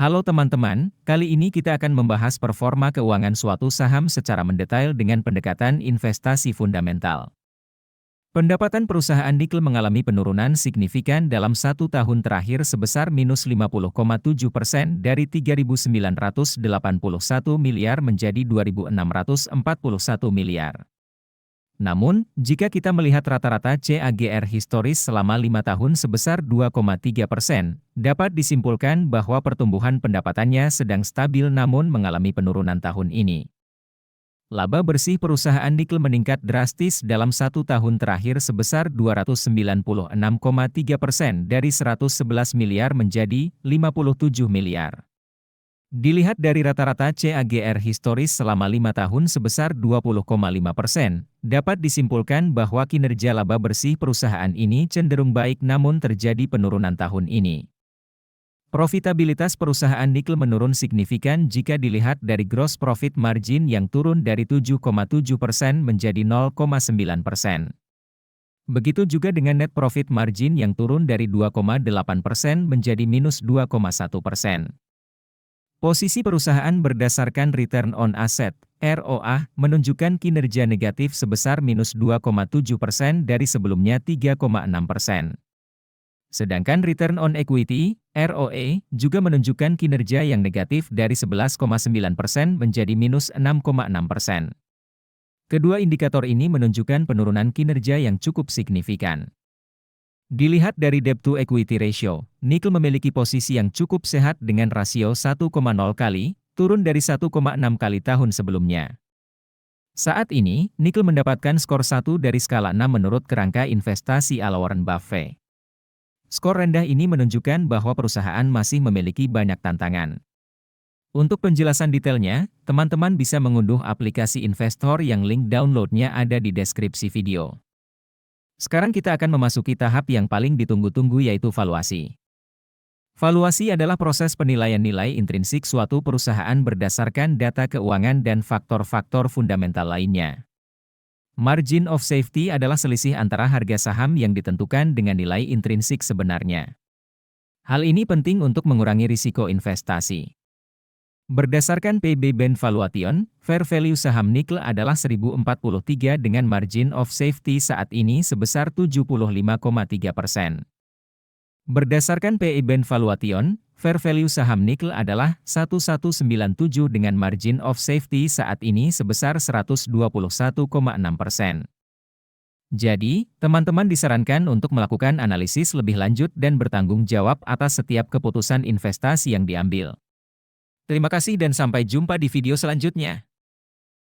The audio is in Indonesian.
Halo teman-teman, kali ini kita akan membahas performa keuangan suatu saham secara mendetail dengan pendekatan investasi fundamental. Pendapatan perusahaan nikel mengalami penurunan signifikan dalam 1 tahun terakhir sebesar minus 50,7% dari 3.981 miliar menjadi 2.641 miliar. Namun, jika kita melihat rata-rata CAGR historis selama 5 tahun sebesar 2,3%, dapat disimpulkan bahwa pertumbuhan pendapatannya sedang stabil namun mengalami penurunan tahun ini. Laba bersih perusahaan nikel meningkat drastis dalam 1 tahun terakhir sebesar 296,3% dari 111 miliar menjadi 57 miliar. Dilihat dari rata-rata CAGR historis selama 5 tahun sebesar 20,5%, dapat disimpulkan bahwa kinerja laba bersih perusahaan ini cenderung baik namun terjadi penurunan tahun ini. Profitabilitas perusahaan nikel menurun signifikan jika dilihat dari gross profit margin yang turun dari 7,7% menjadi 0,9%. Begitu juga dengan net profit margin yang turun dari 2,8% menjadi minus 2,1%. Posisi perusahaan berdasarkan return on asset, ROA, menunjukkan kinerja negatif sebesar minus 2,7% dari sebelumnya 3,6%. Sedangkan return on equity, ROE, juga menunjukkan kinerja yang negatif dari 11,9% menjadi minus 6,6%. Kedua indikator ini menunjukkan penurunan kinerja yang cukup signifikan. Dilihat dari debt to equity ratio, nikel memiliki posisi yang cukup sehat dengan rasio 1,0 kali, turun dari 1,6 kali tahun sebelumnya. Saat ini, nikel mendapatkan skor 1 dari skala 6 menurut kerangka investasi ala Warren Buffett. Skor rendah ini menunjukkan bahwa perusahaan masih memiliki banyak tantangan. Untuk penjelasan detailnya, teman-teman bisa mengunduh aplikasi investor yang link downloadnya ada di deskripsi video. Sekarang kita akan memasuki tahap yang paling ditunggu-tunggu yaitu valuasi. Valuasi adalah proses penilaian nilai intrinsik suatu perusahaan berdasarkan data keuangan dan faktor-faktor fundamental lainnya. Margin of safety adalah selisih antara harga saham yang ditentukan dengan nilai intrinsik sebenarnya. Hal ini penting untuk mengurangi risiko investasi. Berdasarkan PB Band Valuation, fair value saham nikel adalah 1043 dengan margin of safety saat ini sebesar 75,3%. Berdasarkan PE Band Valuation, fair value saham nikel adalah 1197 dengan margin of safety saat ini sebesar 121,6%. Jadi, teman-teman disarankan untuk melakukan analisis lebih lanjut dan bertanggung jawab atas setiap keputusan investasi yang diambil. Terima kasih dan sampai jumpa di video selanjutnya.